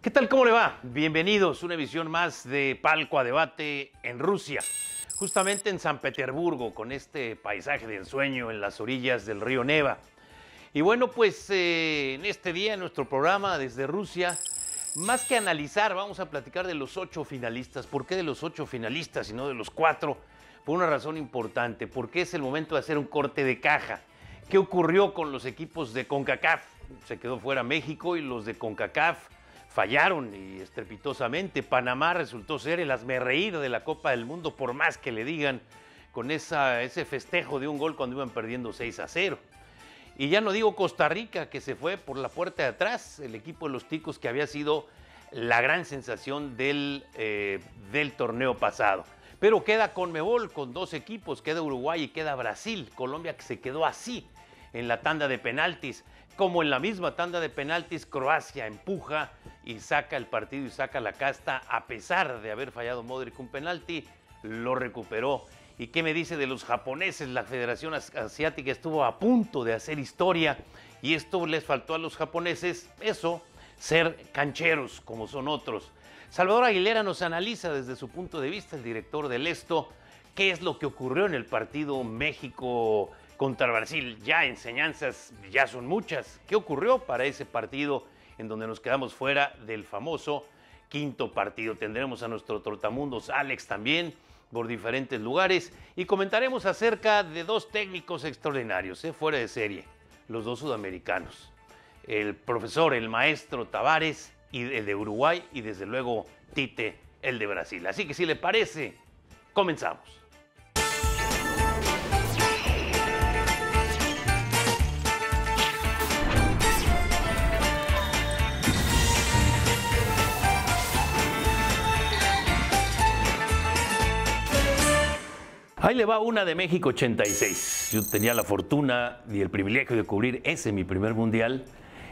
¿Qué tal? ¿Cómo le va? Bienvenidos a una emisión más de Palco a Debate en Rusia, justamente en San Petersburgo, con este paisaje de ensueño en las orillas del río Neva. Y bueno, pues en este día, en nuestro programa desde Rusia, más que analizar, vamos a platicar de los 8 finalistas. ¿Por qué de los 8 finalistas y no de los 4? Por una razón importante, porque es el momento de hacer un corte de caja. ¿Qué ocurrió con los equipos de CONCACAF? Se quedó fuera México y los de CONCACAF fallaron y estrepitosamente. Panamá resultó ser el hazmerreír de la Copa del Mundo, por más que le digan, con ese festejo de un gol cuando iban perdiendo 6-0. Y ya no digo Costa Rica, que se fue por la puerta de atrás, el equipo de los Ticos, que había sido la gran sensación del torneo pasado. Pero queda Conmebol con 2 equipos, queda Uruguay y queda Brasil. Colombia, que se quedó así en la tanda de penaltis. Como en la misma tanda de penaltis, Croacia empuja y saca el partido y saca la casta, a pesar de haber fallado Modric un penalti, lo recuperó. ¿Y qué me dice de los japoneses? La Federación Asiática estuvo a punto de hacer historia y esto les faltó a los japoneses, eso, ser cancheros como son otros. Salvador Aguilera nos analiza desde su punto de vista, el director del Esto, qué es lo que ocurrió en el partido México contra Brasil. Ya enseñanzas, ya son muchas. ¿Qué ocurrió para ese partido en donde nos quedamos fuera del famoso quinto partido? Tendremos a nuestro trotamundos Alex también por diferentes lugares y comentaremos acerca de 2 técnicos extraordinarios, fuera de serie, los 2 sudamericanos, el profesor, el maestro Tavares, y el de Uruguay, y desde luego Tite, el de Brasil. Así que si le parece, comenzamos. Ahí le va una de México 86. Yo tenía la fortuna y el privilegio de cubrir mi primer mundial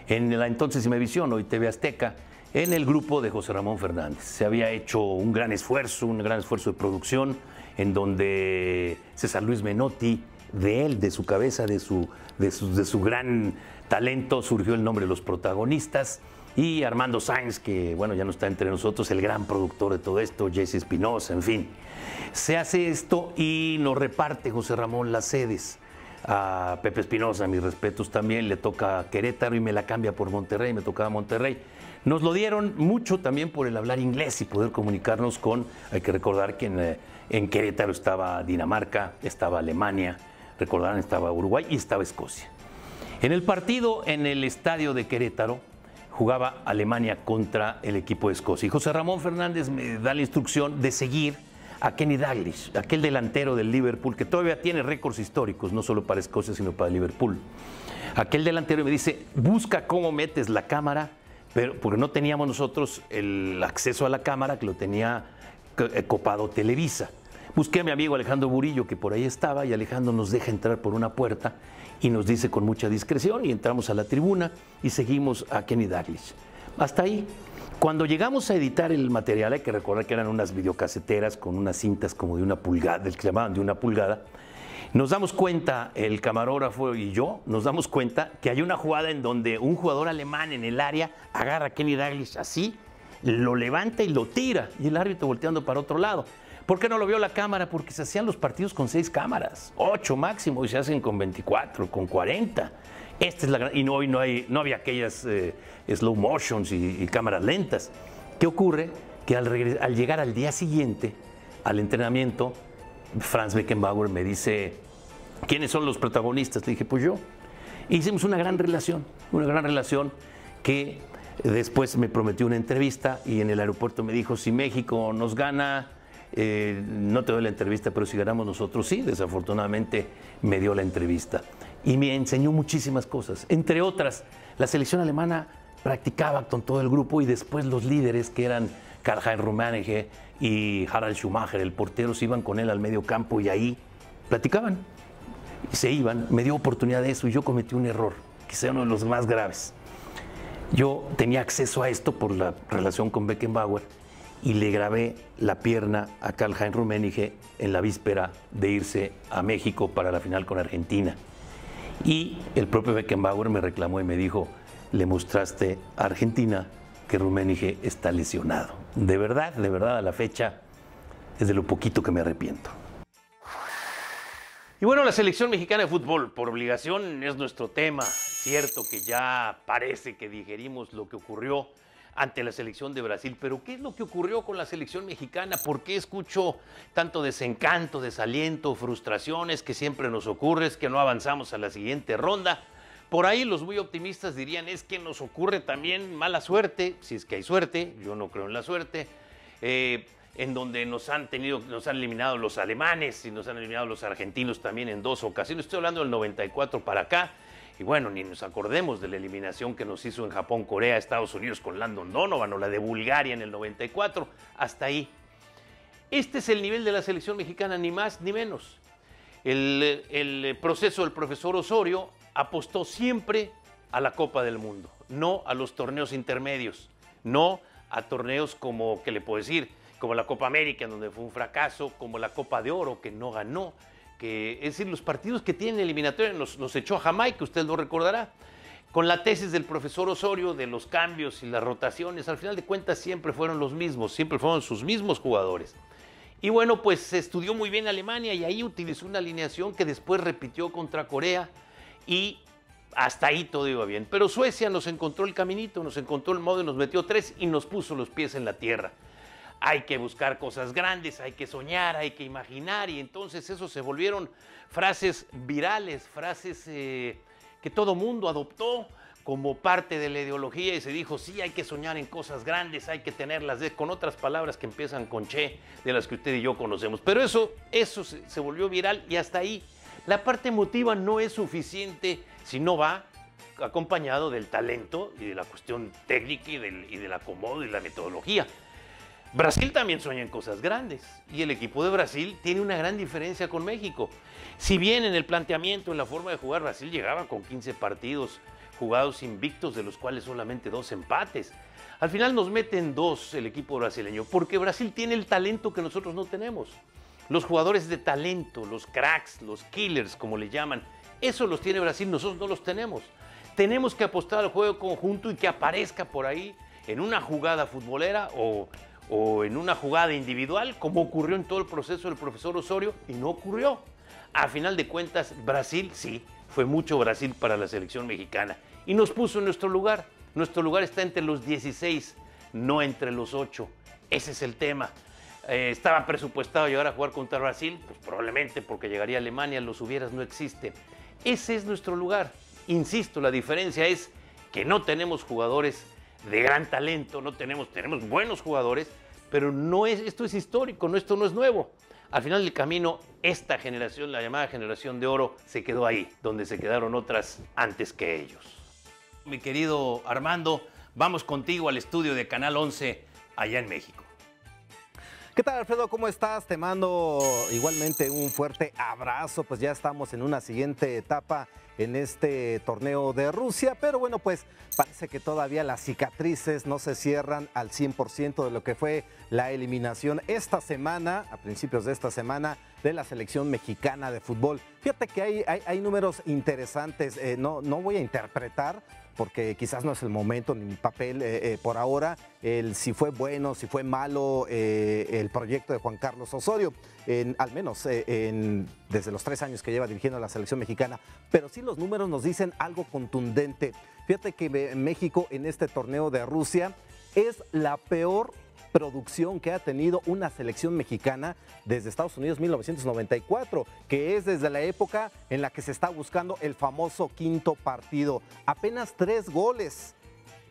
en la entonces Imevisión, hoy TV Azteca, en el grupo de José Ramón Fernández. Se había hecho un gran esfuerzo de producción, en donde César Luis Menotti, de su cabeza, de su gran talento, surgió el nombre de los protagonistas. Y Armando Sáenz, que bueno, ya no está entre nosotros, el gran productor de todo esto, Jesse Espinosa, en fin. Se hace esto y nos reparte José Ramón las sedes. A Pepe Espinosa, mis respetos también, le toca Querétaro y me la cambia por Monterrey, me tocaba Monterrey. Nos lo dieron mucho también por el hablar inglés y poder comunicarnos con, hay que recordar que en Querétaro estaba Dinamarca, estaba Alemania, recordarán, estaba Uruguay y estaba Escocia. En el partido en el estadio de Querétaro, jugaba Alemania contra el equipo de Escocia. Y José Ramón Fernández me da la instrucción de seguir a Kenny Dalglish, aquel delantero del Liverpool, que todavía tiene récords históricos, no solo para Escocia, sino para Liverpool. Aquel delantero me dice, busca cómo metes la cámara, pero porque no teníamos nosotros el acceso a la cámara, que lo tenía copado Televisa. Busqué a mi amigo Alejandro Burillo, que por ahí estaba, y Alejandro nos deja entrar por una puerta y nos dice con mucha discreción, y entramos a la tribuna y seguimos a Kenny Dalglish. Hasta ahí. Cuando llegamos a editar el material, hay que recordar que eran unas videocaseteras con unas cintas como de 1 pulgada, que llamaban de 1 pulgada, nos damos cuenta, el camarógrafo y yo, nos damos cuenta que hay una jugada en donde un jugador alemán en el área agarra a Kenny Dalglish así, lo levanta y lo tira, y el árbitro volteando para otro lado. ¿Por qué no lo vio la cámara? Porque se hacían los partidos con 6 cámaras, 8 máximo, y se hacen con 24, con 40. Esta es la gran, y hoy no había aquellas slow motions y cámaras lentas. ¿Qué ocurre? Que al llegar al día siguiente al entrenamiento, Franz Beckenbauer me dice, ¿quiénes son los protagonistas? Le dije, pues yo. Hicimos una gran relación que después me prometió una entrevista y en el aeropuerto me dijo, si México nos gana, no te doy la entrevista, pero si ganamos nosotros, sí. Desafortunadamente me dio la entrevista y me enseñó muchísimas cosas. Entre otras, la selección alemana practicaba con todo el grupo y después los líderes, que eran Karl-Heinz Rummenigge y Harald Schumacher, el portero, se iban con él al medio campo y ahí platicaban y se iban. Me dio oportunidad de eso y yo cometí un error, quizá uno de los más graves. Yo tenía acceso a esto por la relación con Beckenbauer y le grabé la pierna a Karl-Heinz Rummenigge en la víspera de irse a México para la final con Argentina. Y el propio Beckenbauer me reclamó y me dijo, le mostraste a Argentina que Rummenigge está lesionado. De verdad, a la fecha es de lo poquito que me arrepiento. Y bueno, la selección mexicana de fútbol, por obligación, es nuestro tema. Cierto que ya parece que digerimos lo que ocurrió ante la selección de Brasil, pero ¿qué es lo que ocurrió con la selección mexicana? ¿Por qué escucho tanto desencanto, desaliento, frustraciones que siempre nos ocurre, es que no avanzamos a la siguiente ronda? Por ahí los muy optimistas dirían, es que nos ocurre también mala suerte, si es que hay suerte, yo no creo en la suerte, en donde nos han eliminado los alemanes y nos han eliminado los argentinos también en 2 ocasiones. Estoy hablando del 94 para acá. Y bueno, ni nos acordemos de la eliminación que nos hizo en Japón, Corea, Estados Unidos con Landon Donovan, o la de Bulgaria en el 94. Hasta ahí. Este es el nivel de la selección mexicana, ni más ni menos. El proceso del profesor Osorio apostó siempre a la Copa del Mundo, no a los torneos intermedios, no a torneos como, ¿qué le puedo decir?, como la Copa América, donde fue un fracaso, como la Copa de Oro, que no ganó, es decir, los partidos que tienen eliminatoria nos echó a Jamaica, usted lo recordará, con la tesis del profesor Osorio de los cambios y las rotaciones, al final de cuentas siempre fueron los mismos, siempre fueron sus mismos jugadores. Y bueno, pues se estudió muy bien Alemania y ahí utilizó una alineación que después repitió contra Corea y hasta ahí todo iba bien. Pero Suecia nos encontró el caminito, nos encontró el modo y nos metió 3 y nos puso los pies en la tierra. Hay que buscar cosas grandes, hay que soñar, hay que imaginar, y entonces eso se volvieron frases virales, frases que todo mundo adoptó como parte de la ideología y se dijo, sí, hay que soñar en cosas grandes, hay que tenerlas, con otras palabras que empiezan con che, de las que usted y yo conocemos. Pero eso se volvió viral y hasta ahí. La parte emotiva no es suficiente si no va acompañado del talento y de la cuestión técnica y del acomodo y la metodología. Brasil también sueña en cosas grandes y el equipo de Brasil tiene una gran diferencia con México. Si bien en el planteamiento, en la forma de jugar, Brasil llegaba con 15 partidos jugados invictos, de los cuales solamente 2 empates. Al final nos meten 2 el equipo brasileño, porque Brasil tiene el talento que nosotros no tenemos. Los jugadores de talento, los cracks, los killers, como le llaman, eso los tiene Brasil, nosotros no los tenemos. Tenemos que apostar al juego conjunto y que aparezca por ahí en una jugada futbolera o en una jugada individual, como ocurrió en todo el proceso del profesor Osorio, y no ocurrió. A final de cuentas, Brasil, sí, fue mucho Brasil para la selección mexicana, y nos puso en nuestro lugar. Nuestro lugar está entre los 16, no entre los 8. Ese es el tema. ¿Estaba presupuestado llegar a jugar contra Brasil? Pues probablemente, porque llegaría a Alemania, los hubieras no existen. Ese es nuestro lugar. Insisto, la diferencia es que no tenemos jugadores de gran talento, tenemos buenos jugadores, pero esto es histórico, esto no es nuevo. Al final del camino, esta generación, la llamada generación de oro, se quedó ahí, donde se quedaron otras antes que ellos. Mi querido Armando, vamos contigo al estudio de Canal 11, allá en México. ¿Qué tal, Alfredo? ¿Cómo estás? Te mando igualmente un fuerte abrazo, pues ya estamos en una siguiente etapa en este torneo de Rusia, pero bueno, pues parece que todavía las cicatrices no se cierran al 100% de lo que fue la eliminación esta semana, a principios de esta semana, de la selección mexicana de fútbol. Fíjate que hay números interesantes, no voy a interpretar, porque quizás no es el momento ni mi papel por ahora, si fue bueno, si fue malo el proyecto de Juan Carlos Osorio, al menos desde los 3 años que lleva dirigiendo a la selección mexicana, pero sí los números nos dicen algo contundente. Fíjate que México en este torneo de Rusia es la peor producción que ha tenido una selección mexicana desde Estados Unidos 1994, que es desde la época en la que se está buscando el famoso quinto partido. Apenas 3 goles.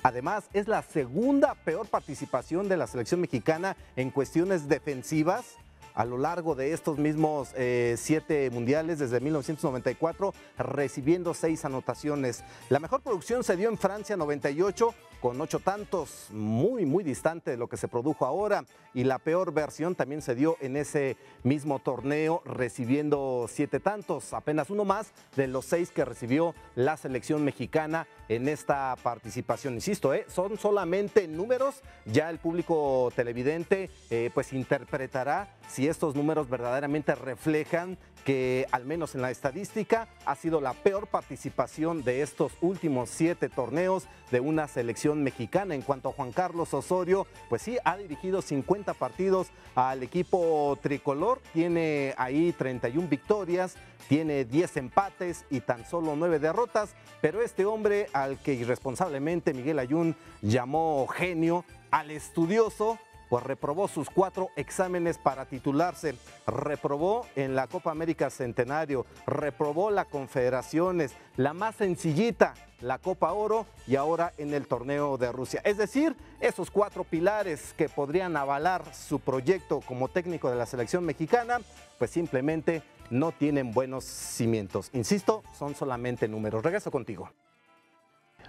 Además, es la segunda peor participación de la selección mexicana en cuestiones defensivas a lo largo de estos mismos 7 mundiales desde 1994, recibiendo 6 anotaciones. La mejor producción se dio en Francia 98 con 8 tantos, muy distante de lo que se produjo ahora, y la peor versión también se dio en ese mismo torneo, recibiendo 7 tantos, apenas uno más de los 6 que recibió la selección mexicana en esta participación. Insisto, son solamente números, ya el público televidente pues interpretará si estos números verdaderamente reflejan que, al menos en la estadística, ha sido la peor participación de estos últimos 7 torneos de una selección selección mexicana. En cuanto a Juan Carlos Osorio, pues sí, ha dirigido 50 partidos al equipo tricolor, tiene ahí 31 victorias, tiene 10 empates y tan solo 9 derrotas, pero este hombre al que irresponsablemente Miguel Ayun llamó genio, al estudioso, pues reprobó sus 4 exámenes para titularse, reprobó en la Copa América Centenario, reprobó la Confederaciones, la más sencillita, la Copa Oro, y ahora en el torneo de Rusia. Es decir, esos 4 pilares que podrían avalar su proyecto como técnico de la selección mexicana, pues simplemente no tienen buenos cimientos. Insisto, son solamente números. Regreso contigo.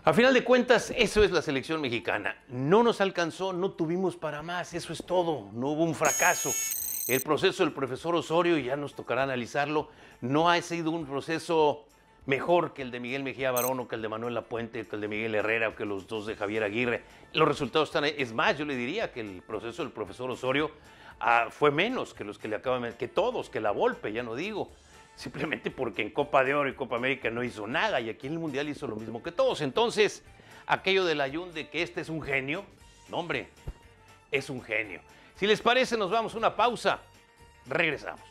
A final de cuentas, eso es la selección mexicana. No nos alcanzó, no tuvimos para más, eso es todo. No hubo un fracaso. El proceso del profesor Osorio, y ya nos tocará analizarlo, no ha sido un proceso mejor que el de Miguel Mejía Barón, o que el de Manuel Lapuente, que el de Miguel Herrera, o que los 2 de Javier Aguirre. Los resultados están ahí. Es más, yo le diría que el proceso del profesor Osorio fue menos que los que le acaban de... que todos, que la Volpe, ya no digo. Simplemente porque en Copa de Oro y Copa América no hizo nada, y aquí en el Mundial hizo lo mismo que todos. Entonces, aquello del Ayun de que este es un genio, no, hombre, es un genio. Si les parece, nos vamos a una pausa. Regresamos.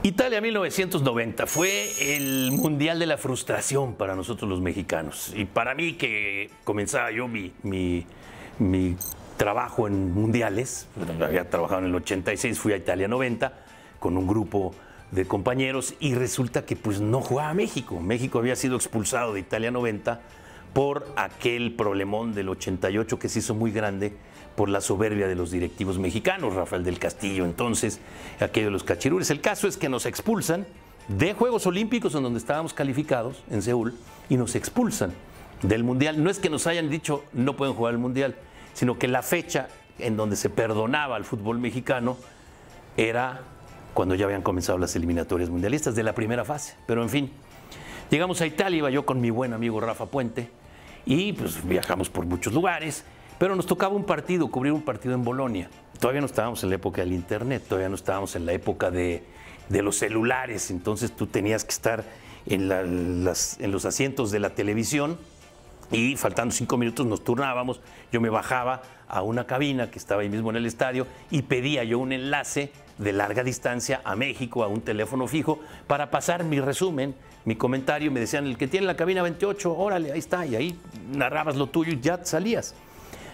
Italia 1990 fue el mundial de la frustración para nosotros los mexicanos. Y para mí, que comenzaba yo mi trabajo en mundiales, había trabajado en el 86, fui a Italia 90 con un grupo de compañeros, y resulta que pues no jugaba México. México había sido expulsado de Italia 90 por aquel problemón del 88 que se hizo muy grande por la soberbia de los directivos mexicanos, Rafael del Castillo, entonces, aquello de los cachirures. El caso es que nos expulsan de Juegos Olímpicos, en donde estábamos calificados, en Seúl, y nos expulsan del Mundial. No es que nos hayan dicho no pueden jugar el Mundial, sino que la fecha en donde se perdonaba al fútbol mexicano era cuando ya habían comenzado las eliminatorias mundialistas de la primera fase. Pero en fin, llegamos a Italia, iba yo con mi buen amigo Rafa Puente, y pues viajamos por muchos lugares. Pero nos tocaba un partido, cubrir un partido en Bolonia. Todavía no estábamos en la época del internet, todavía no estábamos en la época de los celulares. Entonces tú tenías que estar en los asientos de la televisión, y faltando 5 minutos nos turnábamos. Yo me bajaba a una cabina que estaba ahí mismo en el estadio y pedía yo un enlace de larga distancia a México, a un teléfono fijo, para pasar mi resumen, mi comentario. Me decían, el que tiene la cabina 28, órale, ahí está. Y ahí narrabas lo tuyo y ya salías.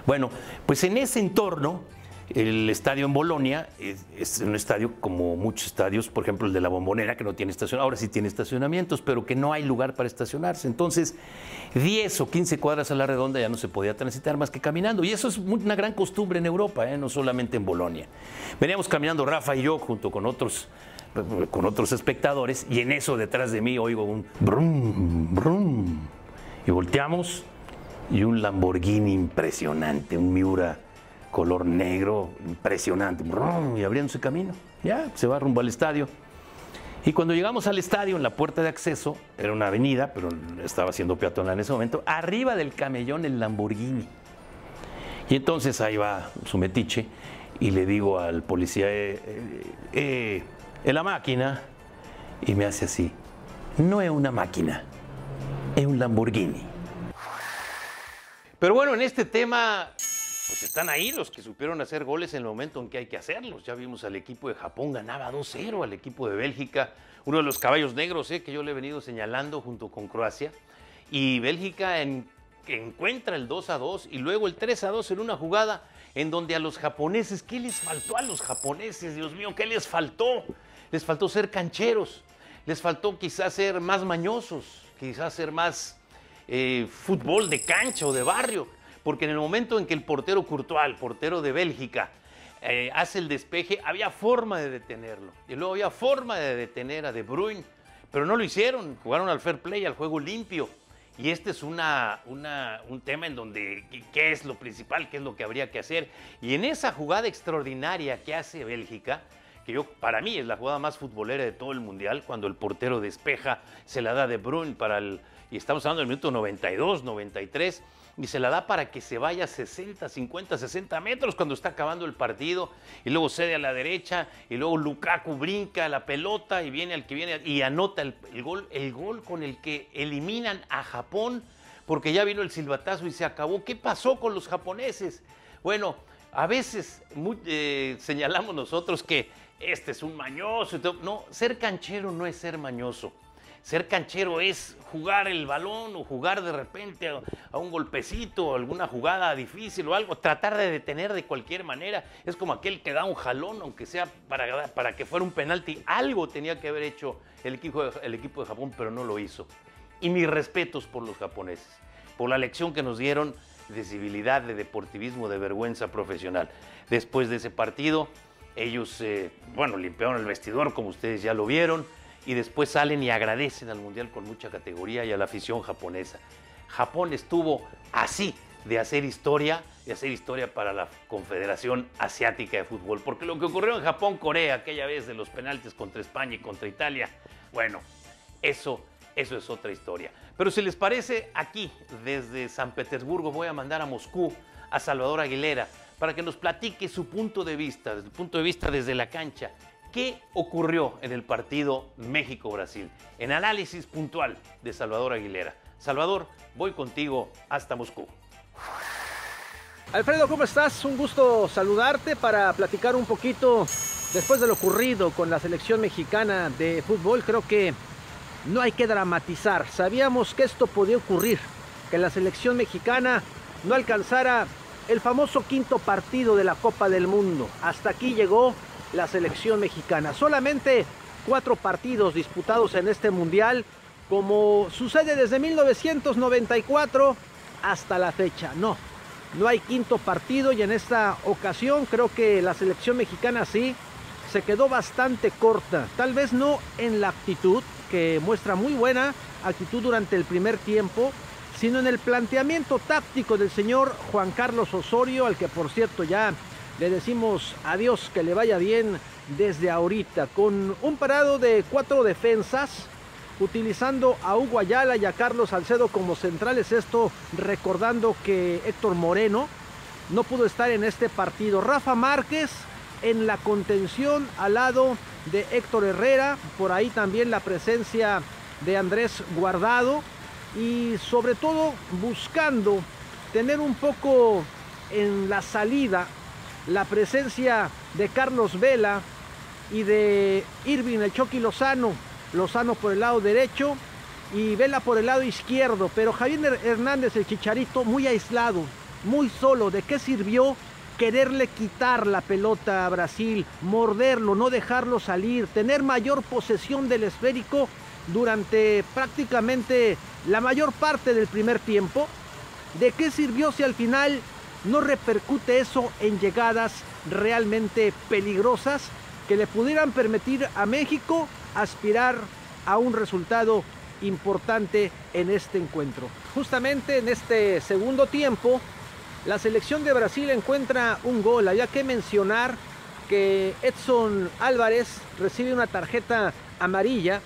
Bueno, pues en ese entorno, el estadio en Bolonia es un estadio como muchos estadios, por ejemplo el de la Bombonera, que no tiene estacionamientos, ahora sí tiene estacionamientos, pero que no hay lugar para estacionarse. Entonces, 10 o 15 cuadras a la redonda ya no se podía transitar más que caminando. Y eso es una gran costumbre en Europa, no solamente en Bolonia. Veníamos caminando Rafa y yo junto con otros espectadores, y en eso detrás de mí oigo un brum, brum, y volteamos. Y un Lamborghini impresionante, un Miura color negro impresionante, y abriéndose camino. Ya, se va rumbo al estadio. Y cuando llegamos al estadio, en la puerta de acceso, era una avenida, pero estaba siendo peatonal en ese momento, arriba del camellón el Lamborghini. Y entonces ahí va su metiche, y le digo al policía, en la máquina, y me hace así, no es una máquina, es un Lamborghini. Pero bueno, en este tema, pues están ahí los que supieron hacer goles en el momento en que hay que hacerlos. Ya vimos al equipo de Japón, ganaba 2-0 al equipo de Bélgica, uno de los caballos negros que yo le he venido señalando junto con Croacia. Y Bélgica encuentra el 2-2 y luego el 3-2 en una jugada en donde a los japoneses, ¿qué les faltó a los japoneses? Dios mío, ¿qué les faltó? Les faltó ser cancheros, les faltó quizás ser más mañosos, quizás ser más fútbol de cancha o de barrio, porque en el momento en que el portero Courtois, el portero de Bélgica, hace el despeje, había forma de detenerlo. Y luego había forma de detener a De Bruyne, pero no lo hicieron, jugaron al fair play, al juego limpio. Y este es un tema en donde, ¿qué es lo principal? ¿Qué es lo que habría que hacer? Y en esa jugada extraordinaria que hace Bélgica, que para mí es la jugada más futbolera de todo el Mundial, cuando el portero despeja, se la da De Bruyne y estamos hablando del minuto 92, 93, y se la da para que se vaya 60, 50, 60 metros cuando está acabando el partido, y luego cede a la derecha, y luego Lukaku brinca la pelota y viene al que viene y anota el gol con el que eliminan a Japón, porque ya vino el silbatazo y se acabó. ¿Qué pasó con los japoneses? Bueno, a veces señalamos nosotros que este es un mañoso. No, ser canchero no es ser mañoso. Ser canchero es jugar el balón o jugar de repente a un golpecito, o alguna jugada difícil o algo, tratar de detener de cualquier manera. Es como aquel que da un jalón, aunque sea para que fuera un penalti. Algo tenía que haber hecho el equipo de Japón, pero no lo hizo. Y mis respetos por los japoneses, por la lección que nos dieron de civilidad, de deportivismo, de vergüenza profesional. Después de ese partido, ellos, limpiaron el vestidor, como ustedes ya lo vieron, y después salen y agradecen al Mundial con mucha categoría y a la afición japonesa. Japón estuvo así de hacer historia para la Confederación Asiática de Fútbol, porque lo que ocurrió en Japón-Corea aquella vez de los penaltis contra España y contra Italia, bueno, eso es otra historia. Pero si les parece, aquí, desde San Petersburgo, voy a mandar a Moscú a Salvador Aguilera para que nos platique su punto de vista, desde la cancha. ¿Qué ocurrió en el partido México-Brasil? En análisis puntual de Salvador Aguilera. Salvador, voy contigo hasta Moscú. Alfredo, ¿cómo estás? Un gusto saludarte para platicar un poquito después de lo ocurrido con la selección mexicana de fútbol. Creo que no hay que dramatizar. Sabíamos que esto podía ocurrir, que la selección mexicana no alcanzara el famoso quinto partido de la Copa del Mundo. Hasta aquí llegó la selección mexicana. Solamente 4 partidos disputados en este mundial, como sucede desde 1994 hasta la fecha. No hay quinto partido, y en esta ocasión creo que la selección mexicana sí se quedó bastante corta. Tal vez no en la actitud, que muestra muy buena actitud durante el primer tiempo, sino en el planteamiento táctico del señor Juan Carlos Osorio, al que por cierto ya le decimos adiós, que le vaya bien desde ahorita, con un parado de 4 defensas, utilizando a Hugo Ayala y a Carlos Salcedo como centrales. Esto recordando que Héctor Moreno no pudo estar en este partido. Rafa Márquez en la contención al lado de Héctor Herrera, por ahí también la presencia de Andrés Guardado, y sobre todo buscando tener un poco en la salida la presencia de Carlos Vela y de Irving el Chucky Lozano por el lado derecho y Vela por el lado izquierdo, pero Javier Hernández, el Chicharito, muy aislado, muy solo. ¿De qué sirvió quererle quitar la pelota a Brasil, morderlo, no dejarlo salir, tener mayor posesión del esférico durante prácticamente la mayor parte del primer tiempo? ¿De qué sirvió si al final no repercute eso en llegadas realmente peligrosas que le pudieran permitir a México aspirar a un resultado importante en este encuentro? Justamente en este segundo tiempo, la selección de Brasil encuentra un gol. Había que mencionar que Edson Álvarez recibe una tarjeta amarilla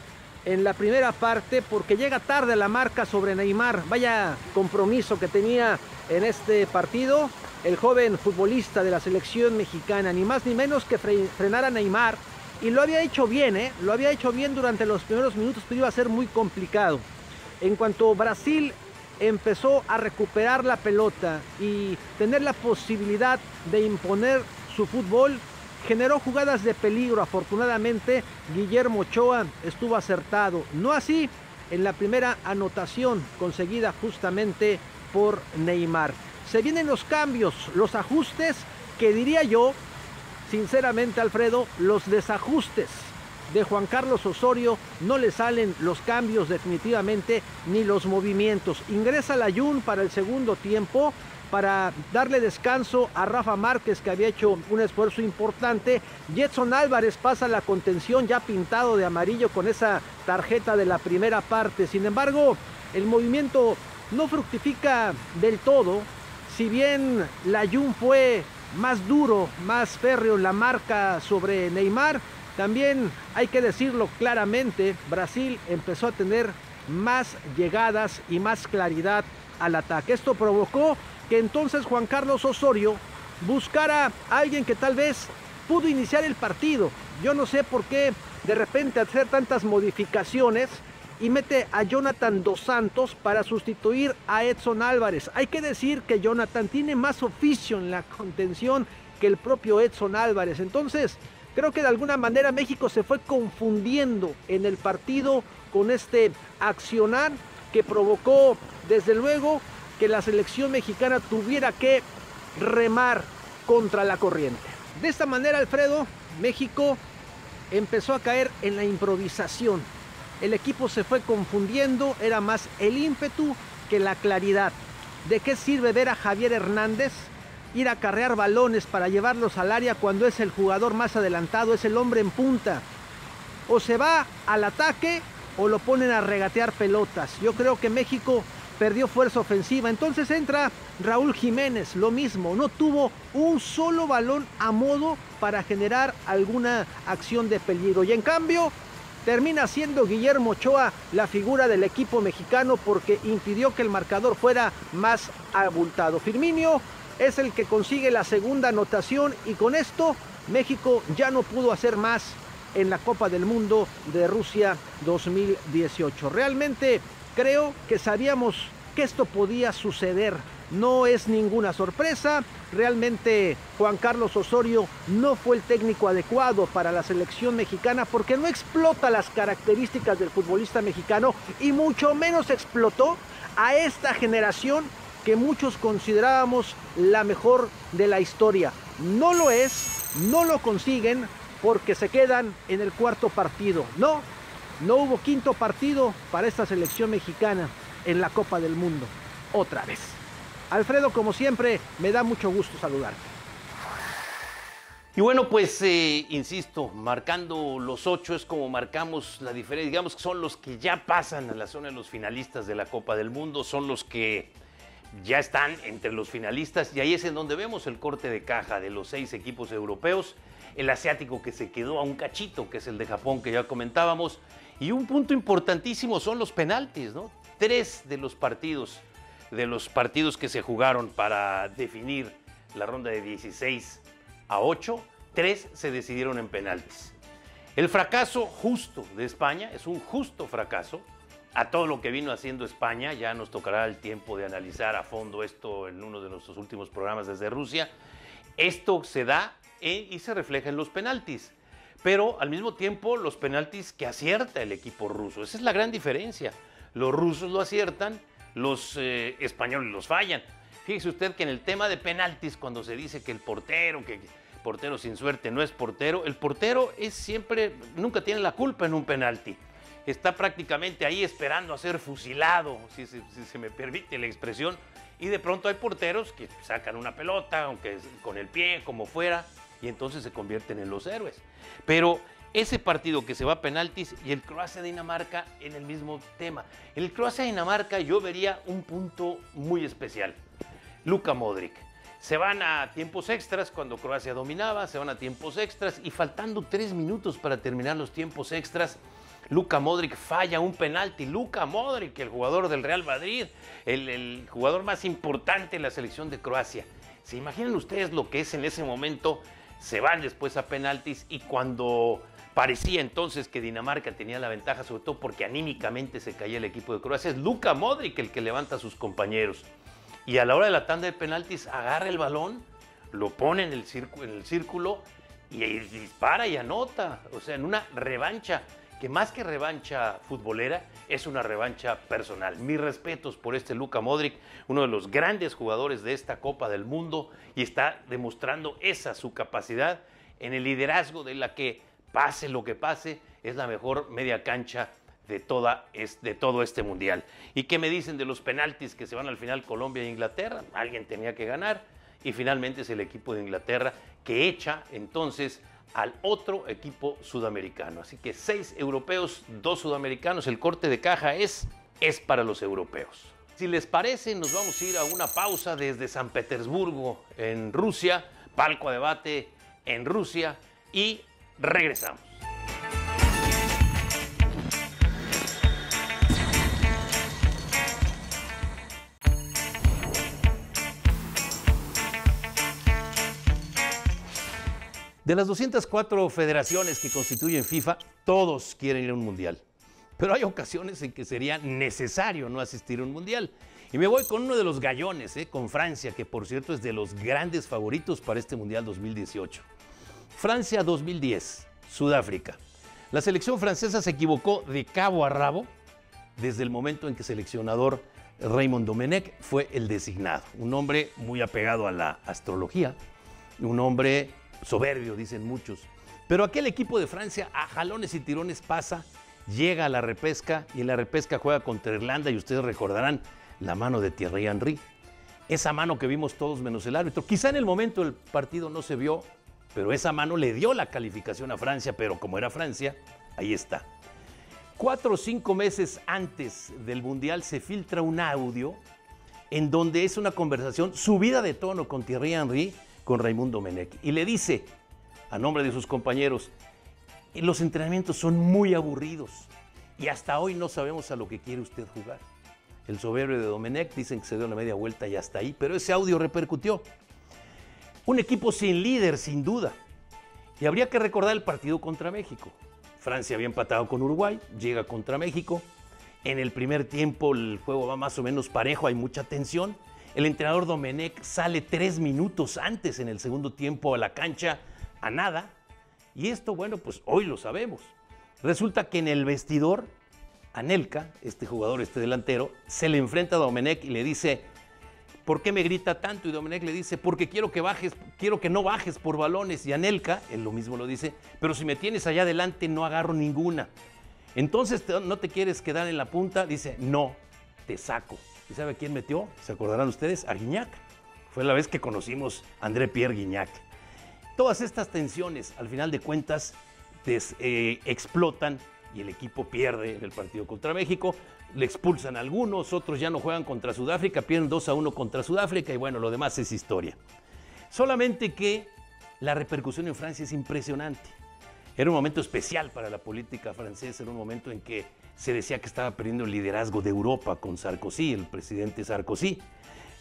en la primera parte porque llega tarde a la marca sobre Neymar. Vaya compromiso que tenía en este partido el joven futbolista de la selección mexicana, ni más ni menos que frenar a Neymar. Y lo había hecho bien, lo había hecho bien durante los primeros minutos, pero iba a ser muy complicado. En cuanto Brasil empezó a recuperar la pelota y tener la posibilidad de imponer su fútbol, generó jugadas de peligro. Afortunadamente, Guillermo Ochoa estuvo acertado. No así en la primera anotación conseguida justamente por Neymar. Se vienen los cambios, los ajustes, que diría yo, sinceramente, Alfredo, los desajustes. de Juan Carlos Osorio no le salen los cambios definitivamente ni los movimientos. Ingresa Layún para el segundo tiempo para darle descanso a Rafa Márquez, que había hecho un esfuerzo importante. Edson Álvarez pasa la contención ya pintado de amarillo con esa tarjeta de la primera parte. Sin embargo, el movimiento no fructifica del todo. Si bien Layún fue más duro, más férreo en la marca sobre Neymar, también hay que decirlo claramente, Brasil empezó a tener más llegadas y más claridad al ataque. Esto provocó que entonces Juan Carlos Osorio buscara a alguien que tal vez pudo iniciar el partido. Yo no sé por qué de repente hacer tantas modificaciones y mete a Jonathan Dos Santos para sustituir a Edson Álvarez. Hay que decir que Jonathan tiene más oficio en la contención que el propio Edson Álvarez. Entonces, creo que de alguna manera México se fue confundiendo en el partido con este accionar que provocó, desde luego, que la selección mexicana tuviera que remar contra la corriente. De esta manera, Alfredo, México empezó a caer en la improvisación. El equipo se fue confundiendo, era más el ímpetu que la claridad. ¿De qué sirve ver a Javier Hernández ir a acarrear balones para llevarlos al área cuando es el jugador más adelantado, es el hombre en punta? O se va al ataque o lo ponen a regatear pelotas. Yo creo que México perdió fuerza ofensiva. Entonces entra Raúl Jiménez, lo mismo, no tuvo un solo balón a modo para generar alguna acción de peligro. Y en cambio, termina siendo Guillermo Ochoa la figura del equipo mexicano porque impidió que el marcador fuera más abultado. Firmino es el que consigue la segunda anotación y con esto México ya no pudo hacer más en la Copa del Mundo de Rusia 2018. Realmente creo que sabíamos que esto podía suceder. No es ninguna sorpresa. Realmente Juan Carlos Osorio no fue el técnico adecuado para la selección mexicana porque no explota las características del futbolista mexicano y mucho menos explotó a esta generación que muchos considerábamos la mejor de la historia. No lo es, no lo consiguen porque se quedan en el cuarto partido. No hubo quinto partido para esta selección mexicana en la Copa del Mundo. Otra vez. Alfredo, como siempre, me da mucho gusto saludarte. Y bueno, pues, insisto, marcando los 8 es como marcamos la diferencia. Digamos que son los que ya pasan a la zona de los finalistas de la Copa del Mundo, son los que ya están entre los finalistas y ahí es en donde vemos el corte de caja de los 6 equipos europeos, el asiático que se quedó a un cachito, que es el de Japón que ya comentábamos, y un punto importantísimo son los penaltis, ¿no? 3 de los partidos que se jugaron para definir la ronda de 16 a 8, 3 se decidieron en penaltis. El fracaso justo de España es un justo fracaso a todo lo que vino haciendo España. Ya nos tocará el tiempo de analizar a fondo esto en uno de nuestros últimos programas desde Rusia. Esto se da y se refleja en los penaltis, pero al mismo tiempo los penaltis que acierta el equipo ruso. Esa es la gran diferencia. Los rusos lo aciertan, los españoles los fallan. Fíjese usted que en el tema de penaltis, cuando se dice que el portero, que portero sin suerte no es portero, el portero es siempre, nunca tiene la culpa en un penalti. Está prácticamente ahí esperando a ser fusilado, si se me permite la expresión, y de pronto hay porteros que sacan una pelota, aunque con el pie, como fuera, y entonces se convierten en los héroes. Pero ese partido que se va a penaltis y el Croacia-Dinamarca en el mismo tema. En el Croacia-Dinamarca yo vería un punto muy especial. Luka Modric. Se van a tiempos extras cuando Croacia dominaba, se van a tiempos extras y faltando 3 minutos para terminar los tiempos extras, Luka Modric falla un penalti. Luka Modric, el jugador del Real Madrid, el jugador más importante en la selección de Croacia. ¿Se imaginan ustedes lo que es en ese momento? Se van después a penaltis y cuando parecía entonces que Dinamarca tenía la ventaja, sobre todo porque anímicamente se caía el equipo de Croacia, es Luka Modric el que levanta a sus compañeros. Y a la hora de la tanda de penaltis agarra el balón, lo pone en el círculo y dispara y anota. O sea, en una revancha, que más que revancha futbolera, es una revancha personal. Mis respetos por este Luka Modric, uno de los grandes jugadores de esta Copa del Mundo, y está demostrando esa su capacidad en el liderazgo de la que, pase lo que pase, es la mejor media cancha de todo este mundial. ¿Y qué me dicen de los penaltis que se van al final Colombia e Inglaterra? Alguien tenía que ganar y finalmente es el equipo de Inglaterra que echa entonces al otro equipo sudamericano. Así que 6 europeos, 2 sudamericanos. El corte de caja es para los europeos. Si les parece, nos vamos a ir a una pausa desde San Petersburgo, en Rusia, palco a debate en Rusia, y regresamos. De las 204 federaciones que constituyen FIFA, todos quieren ir a un mundial. Pero hay ocasiones en que sería necesario no asistir a un mundial. Y me voy con uno de los gallones, con Francia, que por cierto es de los grandes favoritos para este mundial 2018. Francia 2010, Sudáfrica. La selección francesa se equivocó de cabo a rabo desde el momento en que el seleccionador Raymond Domenech fue el designado. Un hombre muy apegado a la astrología, un hombre soberbio, dicen muchos. Pero aquel equipo de Francia a jalones y tirones pasa, llega a la repesca y en la repesca juega contra Irlanda y ustedes recordarán la mano de Thierry Henry. Esa mano que vimos todos menos el árbitro. Quizá en el momento del partido no se vio, pero esa mano le dio la calificación a Francia, pero como era Francia, ahí está. 4 o 5 meses antes del Mundial se filtra un audio en donde es una conversación subida de tono con Thierry Henry, con Raymond Domenech, y le dice, a nombre de sus compañeros, los entrenamientos son muy aburridos y hasta hoy no sabemos a lo que quiere usted jugar. El soberbio de Domenech dicen que se dio la media vuelta y hasta ahí, pero ese audio repercutió. Un equipo sin líder, sin duda. Y habría que recordar el partido contra México. Francia había empatado con Uruguay, llega contra México. En el primer tiempo el juego va más o menos parejo, hay mucha tensión. El entrenador Domenech sale 3 minutos antes en el segundo tiempo a la cancha a nada. Y esto, bueno, pues hoy lo sabemos. Resulta que en el vestidor, Anelka, este jugador, este delantero, se le enfrenta a Domenech y le dice, ¿por qué me grita tanto? Y Domenech le dice, porque quiero que no bajes por balones. Y Anelka, él lo mismo lo dice, pero si me tienes allá adelante no agarro ninguna. Entonces, ¿no te quieres quedar en la punta? Dice, no, te saco. ¿Y sabe a quién metió? ¿Se acordarán ustedes? A Gignac. Fue la vez que conocimos a André-Pierre Gignac. Todas estas tensiones, al final de cuentas, explotan y el equipo pierde en el partido contra México. Le expulsan a algunos, otros ya no juegan contra Sudáfrica, pierden 2-1 contra Sudáfrica y bueno, lo demás es historia. Solamente que la repercusión en Francia es impresionante. Era un momento especial para la política francesa, era un momento en que se decía que estaba perdiendo el liderazgo de Europa con Sarkozy, el presidente Sarkozy.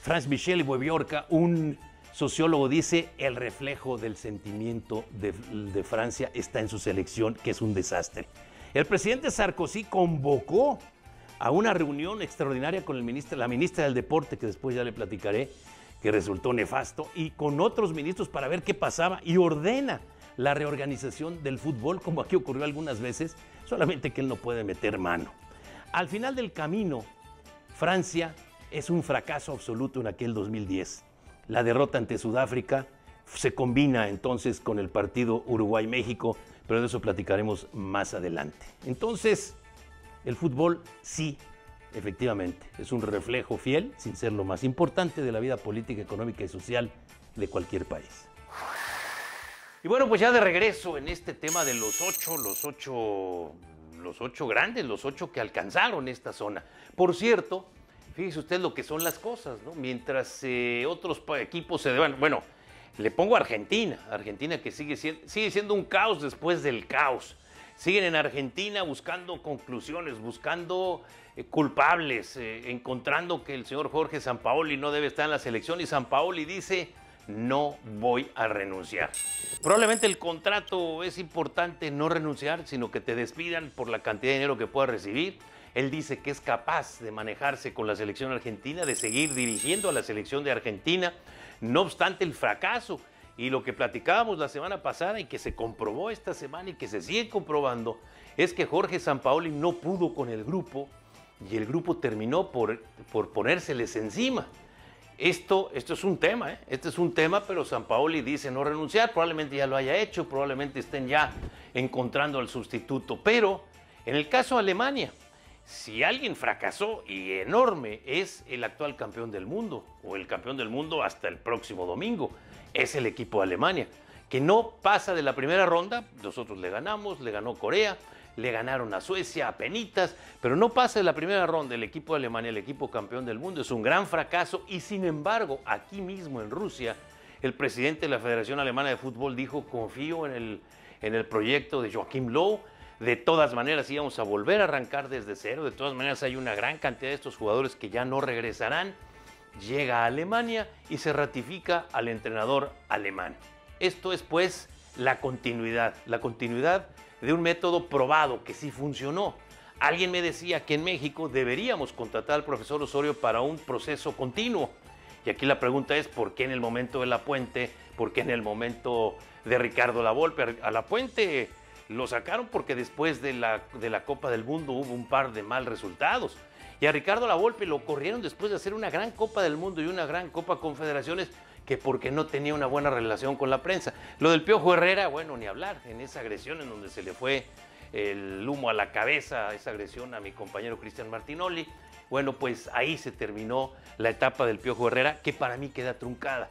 Franz-Michel Boeviorca, un sociólogo, dice, el reflejo del sentimiento de Francia está en su selección, que es un desastre. El presidente Sarkozy convocó a una reunión extraordinaria con la ministra del Deporte, que después ya le platicaré, que resultó nefasto, y con otros ministros para ver qué pasaba, y ordena la reorganización del fútbol, como aquí ocurrió algunas veces, solamente que él no puede meter mano. Al final del camino, Francia es un fracaso absoluto en aquel 2010. La derrota ante Sudáfrica se combina entonces con el partido Uruguay-México, pero de eso platicaremos más adelante. Entonces, el fútbol sí, efectivamente, es un reflejo fiel, sin ser lo más importante, de la vida política, económica y social de cualquier país. Y bueno, pues ya de regreso en este tema de los ocho grandes, los 8 que alcanzaron esta zona. Por cierto, fíjese usted lo que son las cosas, ¿no? Mientras otros equipos se deban, bueno, le pongo a Argentina que sigue siendo un caos después del caos. Siguen en Argentina buscando conclusiones, buscando culpables, encontrando que el señor Jorge Sampaoli no debe estar en la selección y Sampaoli dice, no voy a renunciar. Probablemente el contrato es importante no renunciar, sino que te despidan por la cantidad de dinero que puedas recibir. Él dice que es capaz de manejarse con la selección argentina, de seguir dirigiendo a la selección de Argentina, no obstante el fracaso. Y lo que platicábamos la semana pasada y que se comprobó esta semana y que se sigue comprobando es que Jorge Sampaoli no pudo con el grupo y el grupo terminó por ponérseles encima. Esto es un tema, ¿eh? Este es un tema, pero Sampaoli dice no renunciar, probablemente ya lo haya hecho, probablemente estén ya encontrando al sustituto, pero en el caso de Alemania, si alguien fracasó y enorme es el actual campeón del mundo, o el campeón del mundo hasta el próximo domingo, es el equipo de Alemania, que no pasa de la primera ronda, nosotros le ganamos, le ganó Corea, le ganaron a Suecia, a penitas, pero no pasa de la primera ronda el equipo de Alemania, el equipo campeón del mundo, es un gran fracaso y sin embargo, aquí mismo en Rusia, el presidente de la Federación Alemana de Fútbol dijo, confío en el proyecto de Joachim Löw, de todas maneras íbamos a volver a arrancar desde cero, de todas maneras hay una gran cantidad de estos jugadores que ya no regresarán, llega a Alemania y se ratifica al entrenador alemán. Esto es pues la continuidad de un método probado que sí funcionó. Alguien me decía que en México deberíamos contratar al profesor Osorio para un proceso continuo. Y aquí la pregunta es, ¿por qué en el momento de Lapuente? ¿Por qué en el momento de Ricardo Lavolpe? A Lapuente lo sacaron porque después de la Copa del Mundo hubo un par de mal resultados. Y a Ricardo Lavolpe lo corrieron después de hacer una gran Copa del Mundo y una gran Copa Confederaciones, que porque no tenía una buena relación con la prensa. Lo del Piojo Herrera, bueno, ni hablar, en esa agresión en donde se le fue el humo a la cabeza, esa agresión a mi compañero Cristian Martinoli, bueno, pues ahí se terminó la etapa del Piojo Herrera, que para mí queda truncada.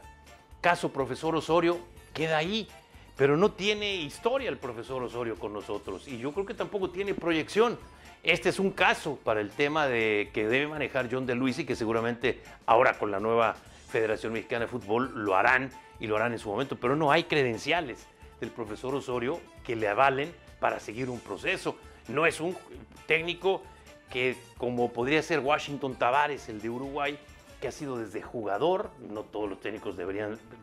Caso profesor Osorio, queda ahí, pero no tiene historia el profesor Osorio con nosotros, y yo creo que tampoco tiene proyección. Este es un caso para el tema que debe manejar John de Luisa y que seguramente ahora con la nueva Federación Mexicana de Fútbol lo harán y lo harán en su momento, pero no hay credenciales del profesor Osorio que le avalen para seguir un proceso. No es un técnico que, como podría ser Washington Tabárez, el de Uruguay, que ha sido desde jugador, no todos los técnicos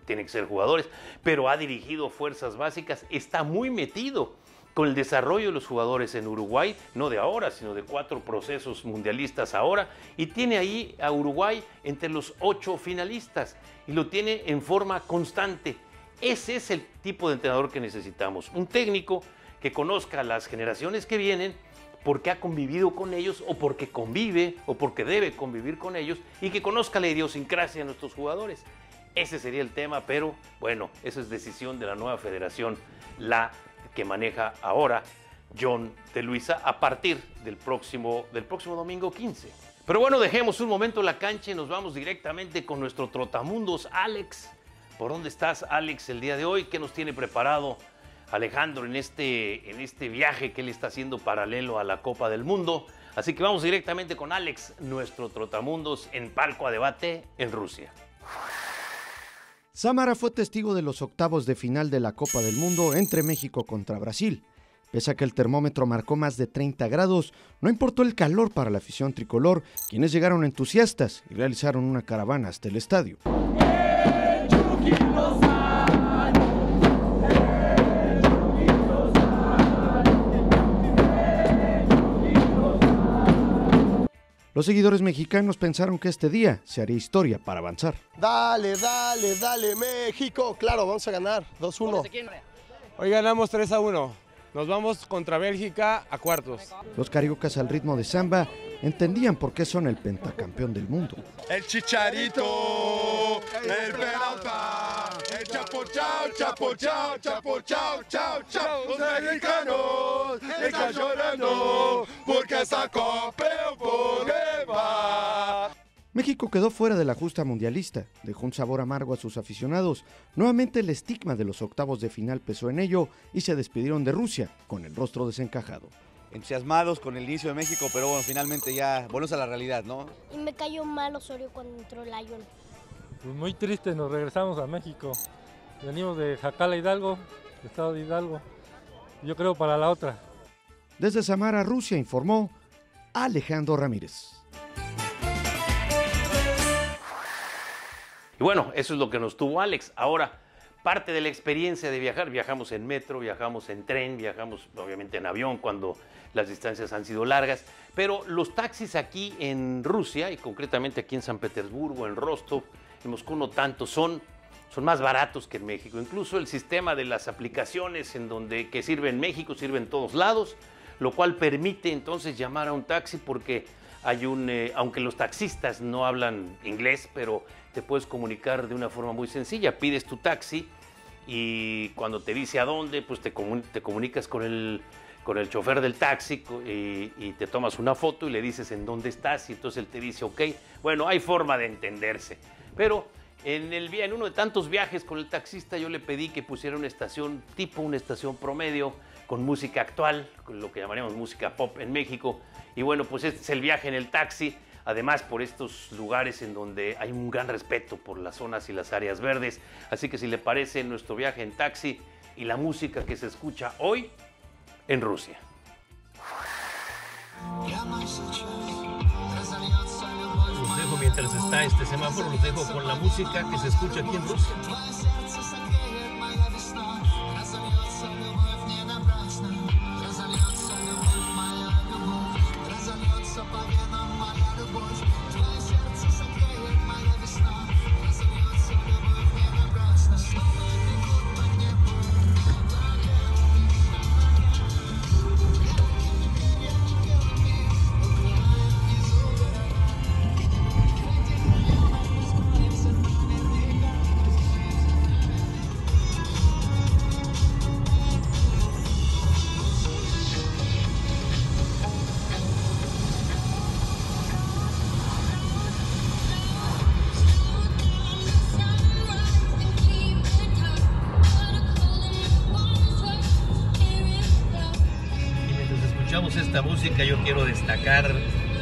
tienen que ser jugadores, pero ha dirigido fuerzas básicas, está muy metido con el desarrollo de los jugadores en Uruguay, no de ahora, sino de 4 procesos mundialistas ahora, y tiene ahí a Uruguay entre los 8 finalistas, y lo tiene en forma constante. Ese es el tipo de entrenador que necesitamos, un técnico que conozca las generaciones que vienen, porque ha convivido con ellos, o porque convive, o porque debe convivir con ellos, y que conozca la idiosincrasia de nuestros jugadores. Ese sería el tema, pero bueno, esa es decisión de la nueva federación, la que maneja ahora John de Luisa a partir del próximo domingo 15. Pero bueno, dejemos un momento la cancha y nos vamos directamente con nuestro trotamundos, Alex. ¿Por dónde estás, Alex, el día de hoy? ¿Qué nos tiene preparado Alejandro en este viaje que él está haciendo paralelo a la Copa del Mundo? Así que vamos directamente con Alex, nuestro trotamundos en Palco a Debate en Rusia. Samara fue testigo de los octavos de final de la Copa del Mundo entre México contra Brasil. Pese a que el termómetro marcó más de 30 grados, no importó el calor para la afición tricolor, quienes llegaron entusiastas y realizaron una caravana hasta el estadio. Los seguidores mexicanos pensaron que este día se haría historia para avanzar. Dale, dale, dale, México. Claro, vamos a ganar 2-1. Hoy ganamos 3-1. Nos vamos contra Bélgica a cuartos. Los cariocas al ritmo de samba entendían por qué son el pentacampeón del mundo. El Chicharito, el Peralta, el Chapo, chao, Chapo, chao, Chapo, chao, chao, chao. Los mexicanos están llorando porque esa Copa va. México quedó fuera de la justa mundialista, dejó un sabor amargo a sus aficionados. Nuevamente el estigma de los octavos de final pesó en ello y se despidieron de Rusia con el rostro desencajado. Entusiasmados con el inicio de México, pero bueno, finalmente ya volvemos a la realidad, ¿no? Y me cayó mal Osorio cuando entró Lyon. Pues muy triste, nos regresamos a México. Venimos de Jacala, Hidalgo, estado de Hidalgo. Yo creo para la otra. Desde Samara, Rusia, informó Alejandro Ramírez. Y bueno, eso es lo que nos tuvo Alex. Ahora, parte de la experiencia de viajar, viajamos en metro, viajamos en tren, viajamos obviamente en avión cuando las distancias han sido largas, pero los taxis aquí en Rusia, y concretamente aquí en San Petersburgo, en Rostov, en Moscú no tanto, son más baratos que en México. Incluso el sistema de las aplicaciones que sirve en México, sirve en todos lados, lo cual permite entonces llamar a un taxi porque hay aunque los taxistas no hablan inglés, pero te puedes comunicar de una forma muy sencilla. Pides tu taxi y cuando te dice a dónde, pues te comunicas con el chofer del taxi y te tomas una foto y le dices en dónde estás y entonces él te dice ok. Bueno, hay forma de entenderse, pero en uno de tantos viajes con el taxista yo le pedí que pusiera una estación tipo, una estación promedio con música actual, con lo que llamaríamos música pop en México. Y bueno, pues este es el viaje en el taxi, además por estos lugares en donde hay un gran respeto por las zonas y las áreas verdes. Así que si le parece, nuestro viaje en taxi y la música que se escucha hoy en Rusia. Los dejo mientras está este semáforo, los dejo con la música que se escucha aquí en Rusia. Esta música yo quiero destacar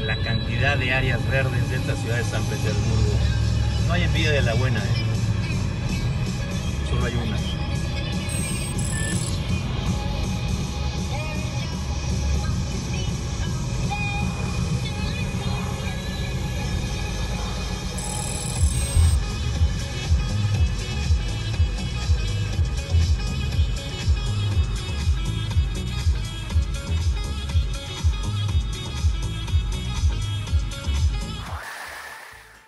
la cantidad de áreas verdes de esta ciudad de San Petersburgo. No hay envidia de la buena, solo hay una.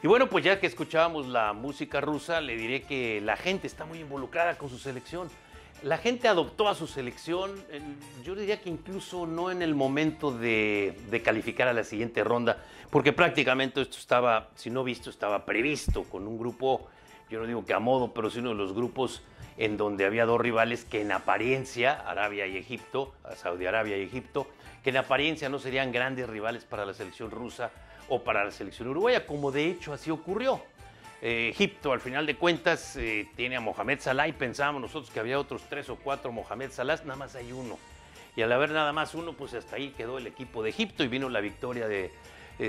Y bueno, pues ya que escuchábamos la música rusa, le diré que la gente está muy involucrada con su selección. La gente adoptó a su selección, yo diría que incluso no en el momento de calificar a la siguiente ronda, porque prácticamente esto estaba, si no visto, estaba previsto con un grupo, yo no digo que a modo, pero sí uno de los grupos en donde había dos rivales que en apariencia, Arabia y Egipto, Saudi Arabia y Egipto, que en apariencia no serían grandes rivales para la selección rusa o para la selección uruguaya, como de hecho así ocurrió. Egipto, al final de cuentas, tiene a Mohamed Salah y pensábamos nosotros que había otros 3 o 4 Mohamed Salahs, nada más hay uno. Y al haber nada más uno, pues hasta ahí quedó el equipo de Egipto y vino la victoria de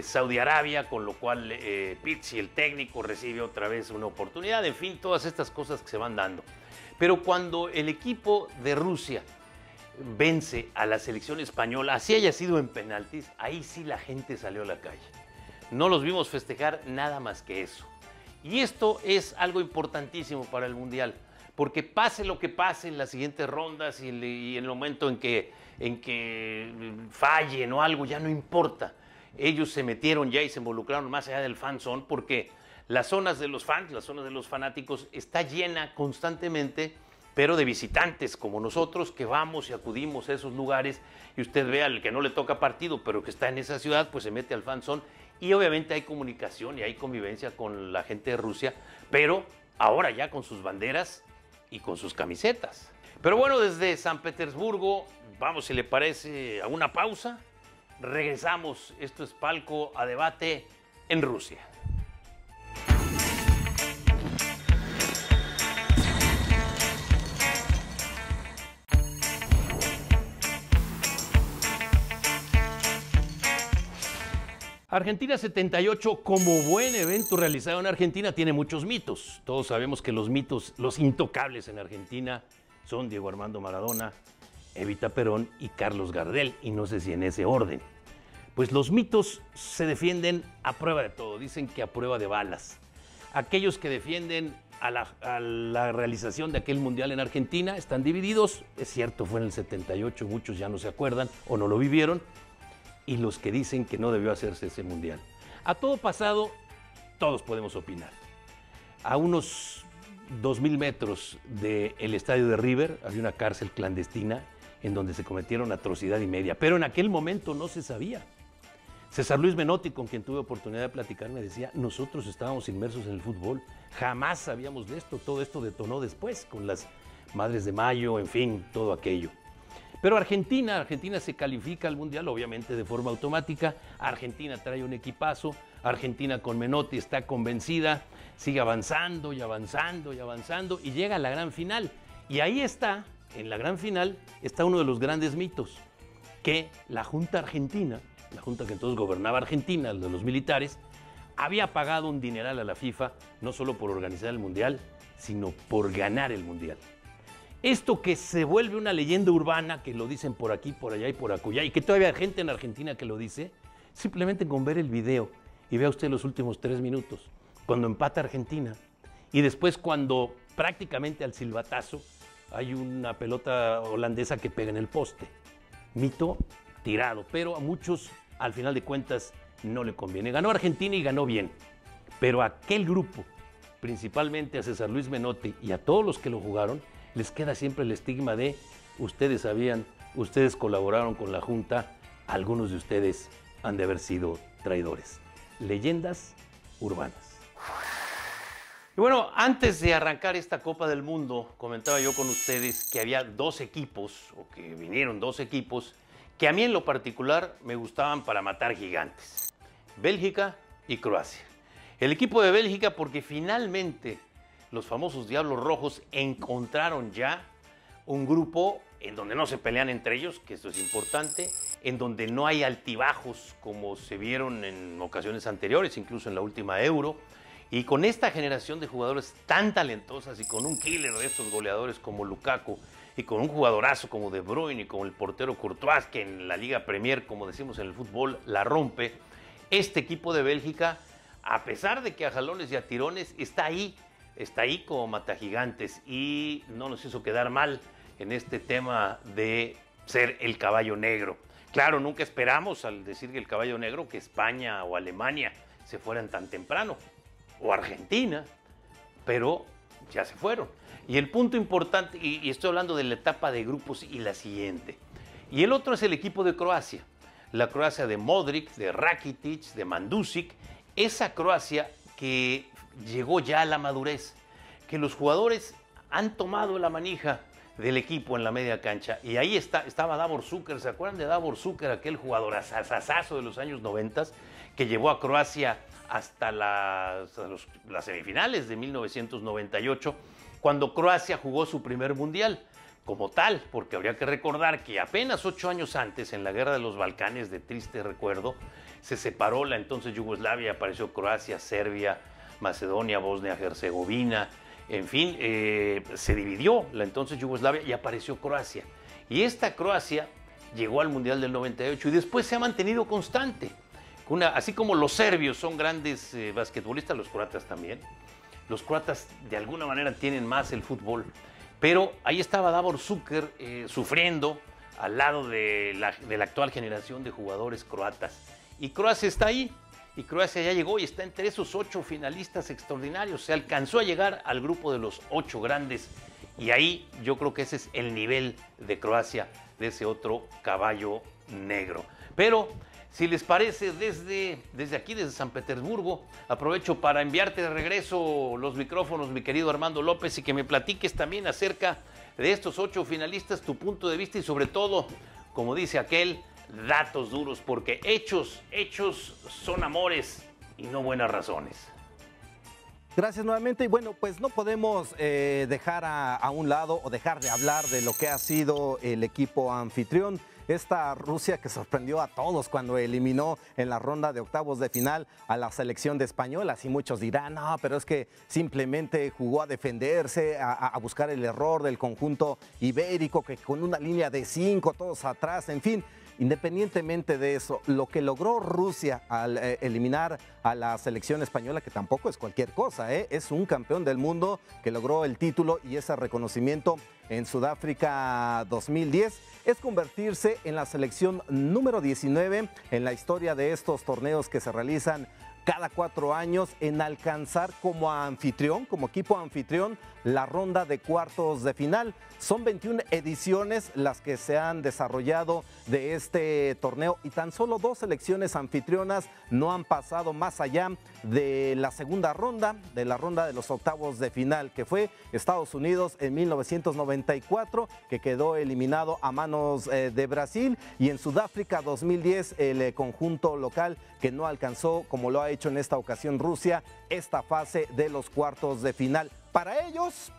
Saudi Arabia, con lo cual Pizzi, el técnico, recibe otra vez una oportunidad. En fin, todas estas cosas que se van dando. Pero cuando el equipo de Rusia vence a la selección española, así haya sido en penaltis, ahí sí la gente salió a la calle. No los vimos festejar nada más que eso. Y esto es algo importantísimo para el Mundial, porque pase lo que pase en las siguientes rondas y en el momento en que fallen o algo, ya no importa. Ellos se metieron ya y se involucraron más allá del fan zone, porque las zonas de los fans, las zonas de los fanáticos, está llena constantemente, pero de visitantes como nosotros que vamos y acudimos a esos lugares, y usted ve al que no le toca partido, pero que está en esa ciudad, pues se mete al fan zone. Y obviamente hay comunicación y hay convivencia con la gente de Rusia, pero ahora ya con sus banderas y con sus camisetas. Pero bueno, desde San Petersburgo, vamos, si le parece, a una pausa. Regresamos, esto es Palco a Debate en Rusia. Argentina 78, como buen evento realizado en Argentina, tiene muchos mitos. Todos sabemos que los mitos, los intocables en Argentina, son Diego Armando Maradona, Evita Perón y Carlos Gardel, y no sé si en ese orden. Pues los mitos se defienden a prueba de todo, dicen que a prueba de balas. Aquellos que defienden a la realización de aquel mundial en Argentina están divididos, es cierto, fue en el 78, muchos ya no se acuerdan o no lo vivieron, y los que dicen que no debió hacerse ese mundial. A todo pasado, todos podemos opinar. A unos 2.000 metros del estadio de River había una cárcel clandestina en donde se cometieron atrocidad y media, pero en aquel momento no se sabía. César Luis Menotti, con quien tuve oportunidad de platicar, me decía, nosotros estábamos inmersos en el fútbol, jamás sabíamos de esto, todo esto detonó después con las Madres de Mayo, en fin, todo aquello. Pero Argentina se califica al Mundial, obviamente de forma automática. Argentina trae un equipazo, Argentina con Menotti está convencida, sigue avanzando y avanzando y avanzando y llega a la gran final. Y ahí está, en la gran final, está uno de los grandes mitos, que la Junta Argentina, la Junta que entonces gobernaba Argentina, de los militares, había pagado un dineral a la FIFA, no solo por organizar el Mundial, sino por ganar el Mundial. Esto que se vuelve una leyenda urbana, que lo dicen por aquí, por allá y por acullá, y que todavía hay gente en Argentina que lo dice, simplemente con ver el video y vea usted los últimos 3 minutos, cuando empata Argentina, y después cuando prácticamente al silbatazo hay una pelota holandesa que pega en el poste. Mito tirado, pero a muchos, al final de cuentas, no le conviene. Ganó Argentina y ganó bien, pero a aquel grupo, principalmente a César Luis Menotti y a todos los que lo jugaron, les queda siempre el estigma de ustedes sabían, ustedes colaboraron con la Junta, algunos de ustedes han de haber sido traidores. Leyendas urbanas. Y bueno, antes de arrancar esta Copa del Mundo, comentaba yo con ustedes que había 2 equipos, o que vinieron 2 equipos, que a mí en lo particular me gustaban para matar gigantes. Bélgica y Croacia. El equipo de Bélgica porque finalmente los famosos Diablos Rojos encontraron ya un grupo en donde no se pelean entre ellos, que esto es importante, en donde no hay altibajos como se vieron en ocasiones anteriores, incluso en la última Euro, y con esta generación de jugadores tan talentosas y con un killer de estos goleadores como Lukaku, y con un jugadorazo como De Bruyne y como el portero Courtois, que en la Liga Premier, como decimos en el fútbol, la rompe, este equipo de Bélgica, a pesar de que a jalones y a tirones, está ahí como matagigantes y no nos hizo quedar mal en este tema de ser el caballo negro. Claro, nunca esperamos al decir que el caballo negro que España o Alemania se fueran tan temprano, o Argentina, pero ya se fueron. Y el punto importante, y estoy hablando de la etapa de grupos y la siguiente, y el otro es el equipo de Croacia, la Croacia de Modric, de Rakitic, de Mandzukic, esa Croacia que llegó ya a la madurez, que los jugadores han tomado la manija del equipo en la media cancha, y ahí estaba Davor Šuker. ¿Se acuerdan de Davor Šuker, aquel jugador asasazo de los años 90 que llevó a Croacia hasta las semifinales de 1998, cuando Croacia jugó su primer mundial como tal? Porque habría que recordar que apenas 8 años antes, en la Guerra de los Balcanes, de triste recuerdo, se separó la entonces Yugoslavia, apareció Croacia, Serbia, Macedonia, Bosnia-Herzegovina, en fin, se dividió la entonces Yugoslavia y apareció Croacia. Y esta Croacia llegó al Mundial del 98 y después se ha mantenido constante. Así como los serbios son grandes basquetbolistas, los croatas también. Los croatas de alguna manera tienen más el fútbol. Pero ahí estaba Davor Šuker sufriendo al lado de la actual generación de jugadores croatas. Y Croacia está ahí. Y Croacia ya llegó y está entre esos 8 finalistas extraordinarios. Se alcanzó a llegar al grupo de los 8 grandes. Y ahí yo creo que ese es el nivel de Croacia, de ese otro caballo negro. Pero si les parece, desde aquí, desde San Petersburgo, aprovecho para enviarte de regreso los micrófonos, mi querido Armando López, y que me platiques también acerca de estos 8 finalistas, tu punto de vista y sobre todo, como dice aquel, datos duros, porque hechos son amores y no buenas razones. Gracias nuevamente. Y bueno, pues no podemos dejar a un lado o dejar de hablar de lo que ha sido el equipo anfitrión. Esta Rusia que sorprendió a todos cuando eliminó en la ronda de octavos de final a la selección de españolas, y muchos dirán, no, pero es que simplemente jugó a defenderse, a buscar el error del conjunto ibérico, que con una línea de 5 todos atrás, en fin. Independientemente de eso, lo que logró Rusia al eliminar a la selección española, que tampoco es cualquier cosa, es un campeón del mundo que logró el título y ese reconocimiento en Sudáfrica 2010, es convertirse en la selección número 19 en la historia de estos torneos que se realizan cada 4 años en alcanzar como anfitrión, como equipo anfitrión, la ronda de cuartos de final. Son 21 ediciones las que se han desarrollado de este torneo y tan solo 2 selecciones anfitrionas no han pasado más allá de la segunda ronda, de la ronda de los octavos de final, que fue Estados Unidos en 1994, que quedó eliminado a manos de Brasil, y en Sudáfrica 2010 el conjunto local que no alcanzó, como lo ha hecho en esta ocasión Rusia, esta fase de los cuartos de final. Para ellos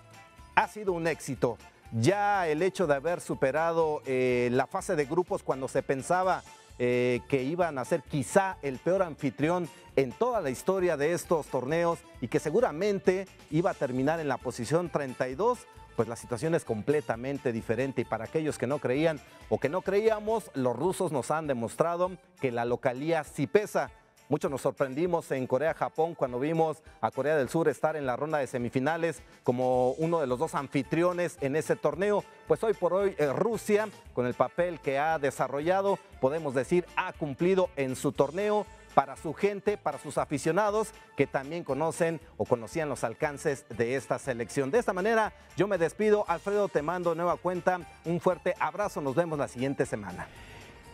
ha sido un éxito. Ya el hecho de haber superado la fase de grupos cuando se pensaba que iban a ser quizá el peor anfitrión en toda la historia de estos torneos y que seguramente iba a terminar en la posición 32, pues la situación es completamente diferente. Y para aquellos que no creían o que no creíamos, los rusos nos han demostrado que la localía sí pesa. Muchos nos sorprendimos en Corea-Japón cuando vimos a Corea del Sur estar en la ronda de semifinales como uno de los 2 anfitriones en ese torneo. Pues hoy por hoy Rusia, con el papel que ha desarrollado, podemos decir, ha cumplido en su torneo para su gente, para sus aficionados que también conocen o conocían los alcances de esta selección. De esta manera yo me despido. Alfredo, te mando nueva cuenta. Un fuerte abrazo. Nos vemos la siguiente semana.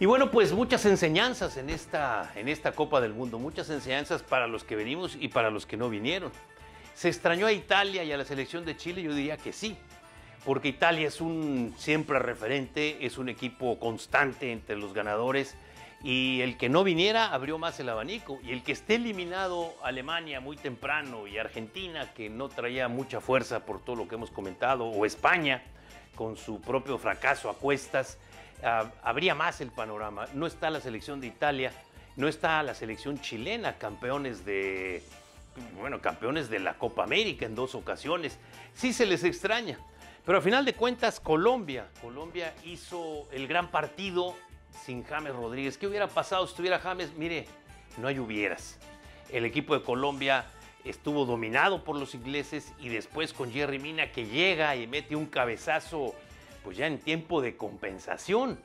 Y bueno, pues muchas enseñanzas en esta Copa del Mundo, muchas enseñanzas para los que venimos y para los que no vinieron. ¿Se extrañó a Italia y a la selección de Chile? Yo diría que sí, porque Italia es un siempre referente, es un equipo constante entre los ganadores, y el que no viniera abrió más el abanico, y el que esté eliminado Alemania muy temprano y Argentina, que no traía mucha fuerza por todo lo que hemos comentado, o España con su propio fracaso a cuestas, habría más el panorama. No está la selección de Italia, no está la selección chilena, campeones de la Copa América en 2 ocasiones. Sí se les extraña, pero al final de cuentas Colombia hizo el gran partido sin James Rodríguez. ¿Qué hubiera pasado si estuviera James? Mire, no hay hubieras. El equipo de Colombia estuvo dominado por los ingleses, y después con Yerry Mina, que llega y mete un cabezazo pues ya en tiempo de compensación,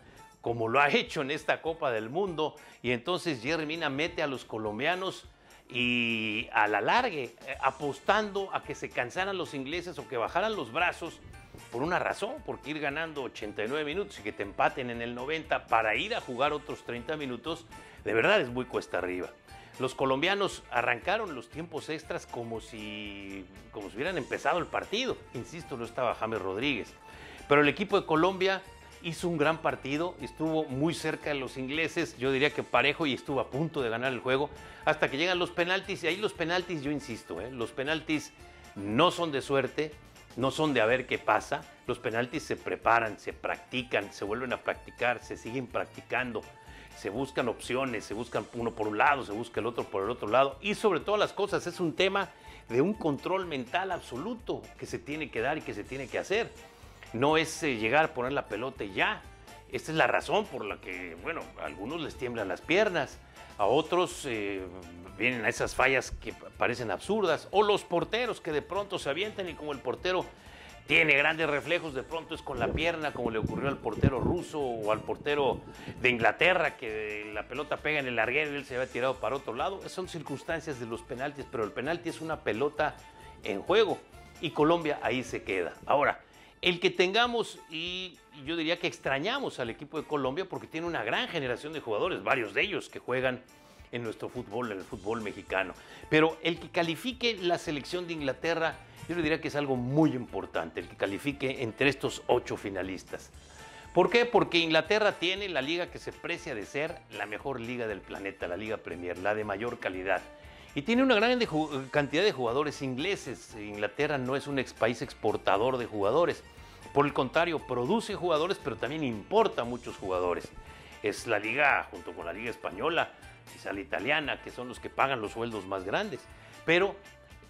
como lo ha hecho en esta Copa del Mundo, y entonces Yerry Mina mete a los colombianos y a la largue, apostando a que se cansaran los ingleses o que bajaran los brazos, por una razón, porque ir ganando 89 minutos y que te empaten en el 90 para ir a jugar otros 30 minutos, de verdad es muy cuesta arriba. Los colombianos arrancaron los tiempos extras como si hubieran empezado el partido. Insisto, no estaba James Rodríguez. Pero el equipo de Colombia hizo un gran partido, estuvo muy cerca de los ingleses, yo diría que parejo, y estuvo a punto de ganar el juego, hasta que llegan los penaltis. Y ahí los penaltis, yo insisto, los penaltis no son de suerte, no son de a ver qué pasa. Los penaltis se preparan, se practican, se vuelven a practicar, se siguen practicando, se buscan opciones, se buscan uno por un lado, se busca el otro por el otro lado, y sobre todas las cosas es un tema de un control mental absoluto que se tiene que dar y que se tiene que hacer. No es llegar, poner la pelota y ya. Esta es la razón por la que, bueno, a algunos les tiemblan las piernas, a otros vienen a esas fallas que parecen absurdas, o los porteros que de pronto se avientan y como el portero tiene grandes reflejos, de pronto es con la pierna, como le ocurrió al portero ruso o al portero de Inglaterra, que la pelota pega en el larguero y él se había tirado para otro lado. Esas son circunstancias de los penaltis, pero el penalti es una pelota en juego y Colombia ahí se queda. Ahora, el que tengamos, y yo diría que extrañamos al equipo de Colombia porque tiene una gran generación de jugadores, varios de ellos que juegan en nuestro fútbol, en el fútbol mexicano. Pero el que califique la selección de Inglaterra, yo le diría que es algo muy importante, el que califique entre estos 8 finalistas. ¿Por qué? Porque Inglaterra tiene la liga que se precia de ser la mejor liga del planeta, la Liga Premier, la de mayor calidad. Y tiene una gran cantidad de jugadores ingleses. Inglaterra no es un país exportador de jugadores. Por el contrario, produce jugadores, pero también importa muchos jugadores. Es la liga, junto con la liga española, quizá la italiana, que son los que pagan los sueldos más grandes. Pero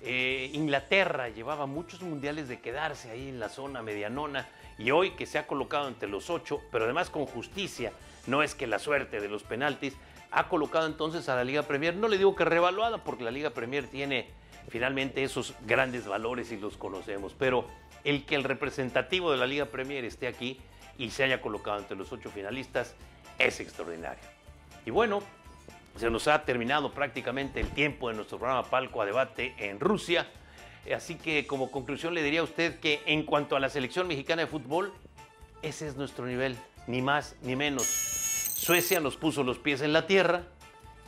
Inglaterra llevaba muchos mundiales de quedarse ahí en la zona medianona, y hoy que se ha colocado entre los 8, pero además con justicia, no es que la suerte de los penaltis, ha colocado entonces a la Liga Premier, no le digo que revaluada, porque la Liga Premier tiene finalmente esos grandes valores y los conocemos, pero el que el representativo de la Liga Premier esté aquí y se haya colocado entre los 8 finalistas es extraordinario. Y bueno, Se nos ha terminado prácticamente el tiempo de nuestro programa Palco a Debate en Rusia. Así que como conclusión le diría a usted que en cuanto a la selección mexicana de fútbol, ese es nuestro nivel, ni más ni menos. Suecia nos puso los pies en la tierra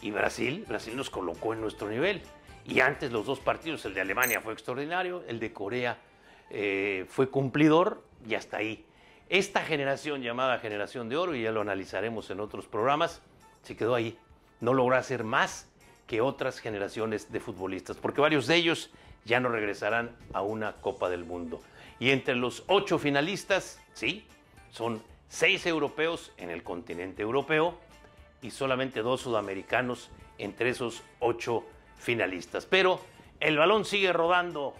y Brasil nos colocó en nuestro nivel. Y antes los dos partidos, el de Alemania fue extraordinario, el de Corea fue cumplidor y hasta ahí. Esta generación llamada Generación de Oro, y ya lo analizaremos en otros programas, se quedó ahí. No logró hacer más que otras generaciones de futbolistas, porque varios de ellos ya no regresarán a una Copa del Mundo. Y entre los 8 finalistas, sí, son 6 europeos en el continente europeo y solamente 2 sudamericanos entre esos 8 finalistas. Pero el balón sigue rodando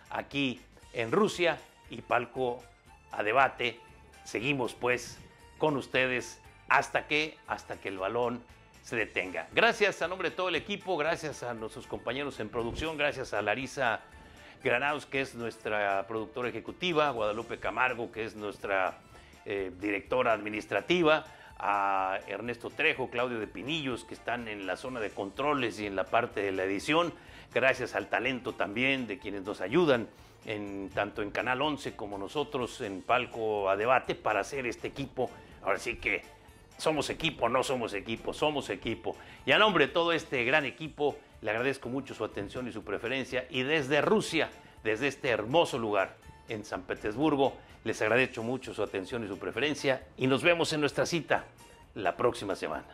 aquí en Rusia y Palco a Debate. Seguimos pues con ustedes hasta que el balón se detenga. Gracias a nombre de todo el equipo, gracias a nuestros compañeros en producción, gracias a Larisa Granados, que es nuestra productora ejecutiva, Guadalupe Camargo, que es nuestra directora administrativa, a Ernesto Trejo, Claudio de Pinillos, que están en la zona de controles y en la parte de la edición. Gracias al talento también de quienes nos ayudan, tanto en Canal 11 como nosotros en Palco a Debate, para hacer este equipo. Ahora sí que somos equipo, no somos equipo, somos equipo. Y a nombre de todo este gran equipo, le agradezco mucho su atención y su preferencia. Y desde Rusia, desde este hermoso lugar en San Petersburgo, les agradezco mucho su atención y su preferencia. Y nos vemos en nuestra cita la próxima semana.